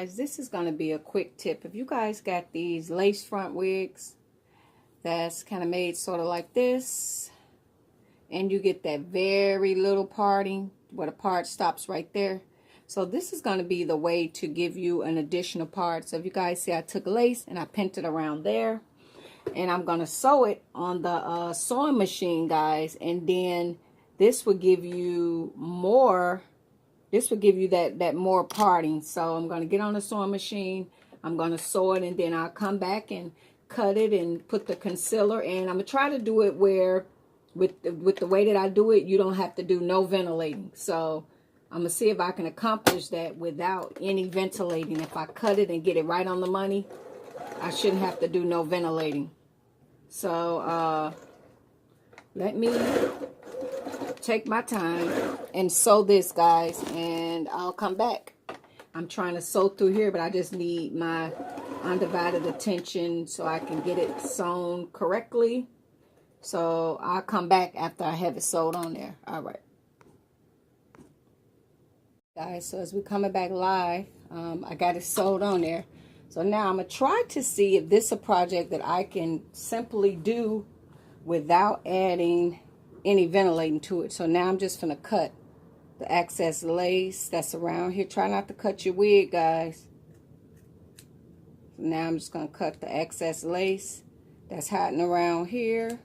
guys, this is going to be a quick tip. If you guys got these lace front wigs that's kind of made sort of like this, and you get that very little parting where the part stops right there. So this is going to be the way to give you an additional part. So if you guys see, I took lace and I pinned it around there, and I'm going to sew it on the sewing machine, guys, and then this will give you more. This will give you that more parting. So I'm going to get on the sewing machine. I'm going to sew it, and then I'll come back and cut it and put the concealer. And I'm going to try to do it where, with the way that I do it, you don't have to do no ventilating. So I'm going to see if I can accomplish that without any ventilating. If I cut it and get it right on the money, I shouldn't have to do no ventilating. So let me take my time and sew this, guys, and I'll come back. I'm trying to sew through here, but I just need my undivided attention so I can get it sewn correctly. So I'll come back after I have it sewed on there. All right, guys, so as we're coming back live, I got it sewed on there. So now I'm gonna try to see if this is a project that I can simply do without adding any ventilating to it. So now I'm just gonna cut the excess lace that's around here. Try not to cut your wig, guys. Now I'm just gonna cut the excess lace that's hiding around here.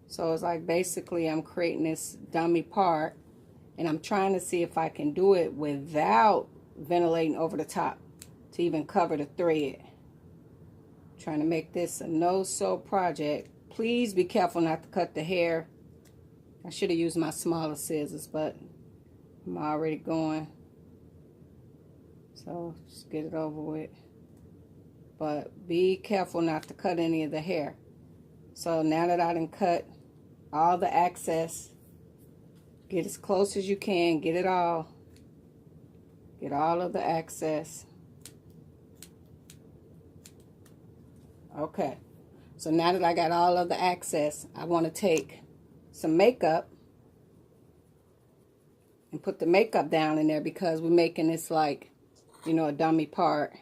So it's like basically I'm creating this dummy part, and I'm trying to see if I can do it without ventilating over the top to even cover the thread. Trying to make this a no-sew project. Please be careful not to cut the hair. I should have used my smaller scissors, but I'm already going. So just get it over with. But be careful not to cut any of the hair. So now that I done cut all the excess, get as close as you can. Get it all. Get all of the excess. Okay. So now that I got all of the excess, I want to take some makeup and put the makeup down in there, because we're making this like, you know, a dummy part.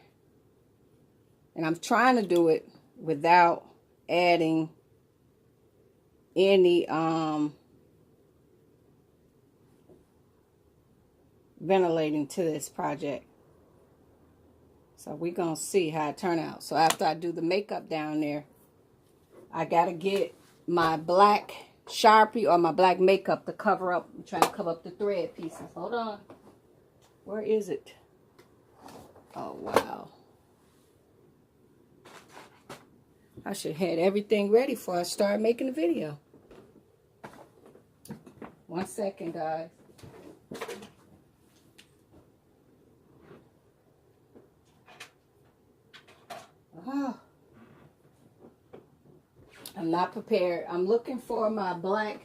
And I'm trying to do it without adding any ventilating to this project. So we're gonna see how it turn out. So after I do the makeup down there, I gotta get my black Sharpie or my black makeup to cover up. I'm trying to cover up the thread pieces. Hold on. Where is it? Oh, wow. I should have had everything ready before I start making the video. 1 second, guys. Oh. I'm not prepared. I'm looking for my black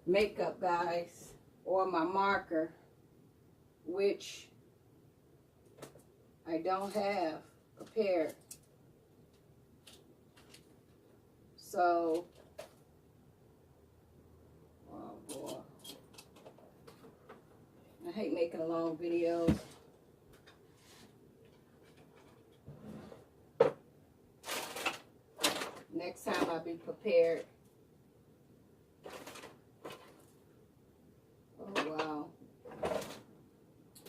makeup, guys, or my marker, which I don't have prepared. So, oh boy. I hate making long videos. Next time I'll be prepared. Oh, wow.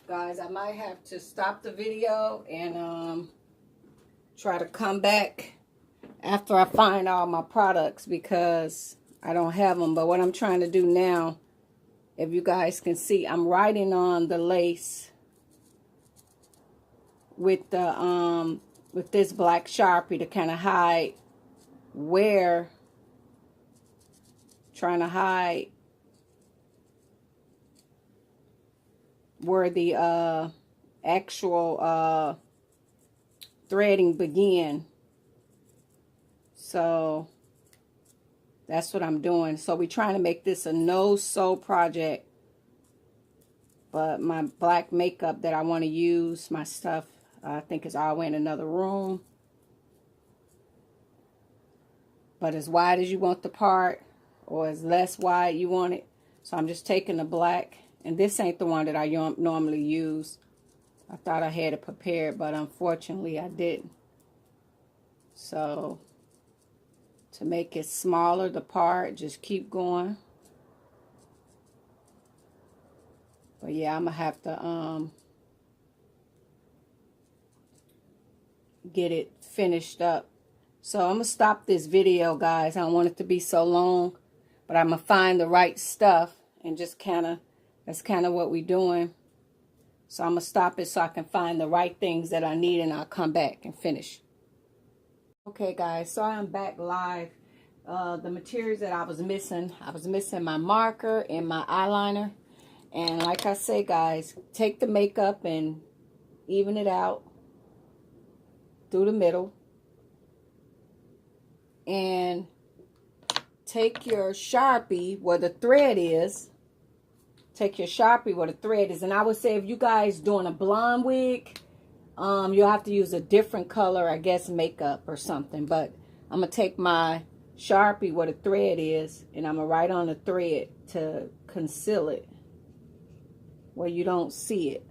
Guys, I might have to stop the video and try to come back after I find all my products, because I don't have them. But what I'm trying to do now, if you guys can see, I'm writing on the lace with the with this black Sharpie to kind of hide where, trying to hide where the actual threading began. So that's what I'm doing. So we're trying to make this a no-sew project. But my black makeup that I want to use, my stuff, I think is all in another room. But as wide as you want the part, or as less wide you want it. So I'm just taking the black, and this ain't the one that I normally use. I thought I had it prepared, but unfortunately I didn't. So to make it smaller, the part, just keep going. But yeah, I'm gonna have to get it finished up. So I'm gonna stop this video, guys. I don't want it to be so long, but I'm gonna find the right stuff and just that's kind of what we're doing. So I'm gonna stop it so I can find the right things that I need, and I'll come back and finish. Okay, guys, so I'm back live. The materials that I was missing my marker and my eyeliner. And like I say, guys, take the makeup and even it out through the middle. And take your Sharpie where the thread is. Take your Sharpie where the thread is. And I would say if you guys doing a blonde wig, you'll have to use a different color, I guess, makeup or something. But I'm going to take my Sharpie where the thread is, and I'm going to write on the thread to conceal it where you don't see it.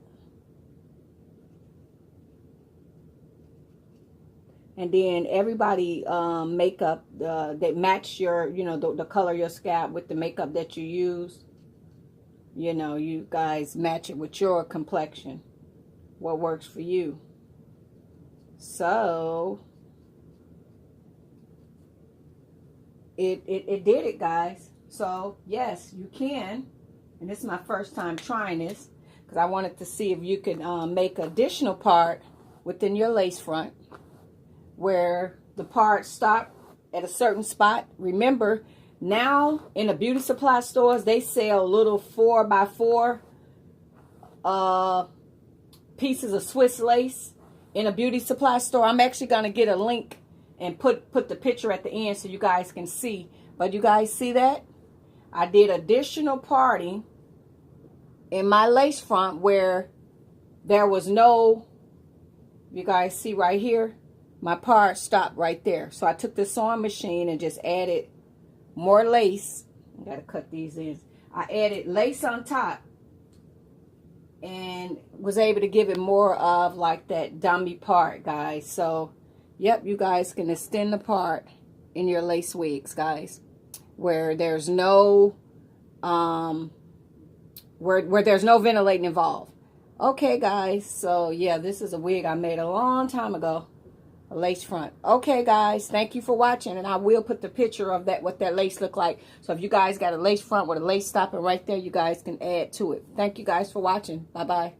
And then everybody makeup that match your, the color of your scalp with the makeup that you use. You guys match it with your complexion. What works for you. So it did it, guys. So yes, you can. And this is my first time trying this, because I wanted to see if you could make additional part within your lace front where the part stopped at a certain spot. Remember, now in the beauty supply stores, they sell little 4x4 pieces of Swiss lace in a beauty supply store. I'm actually going to get a link and put the picture at the end so you guys can see. But you guys see that? I did additional parting in my lace front where there was no, you guys see right here, my part stopped right there. So I took the sewing machine and just added more lace. I gotta cut these in. I added lace on top and was able to give it more of like that dummy part, guys. So yep, you guys can extend the part in your lace wigs, guys, where there's no where there's no ventilating involved. Okay, guys, so yeah, this is a wig I made a long time ago, a lace front. Okay, guys, thank you for watching, and I will put the picture of that, what that lace look like. So if you guys got a lace front with a lace stopping right there, you guys can add to it. Thank you guys for watching. Bye bye.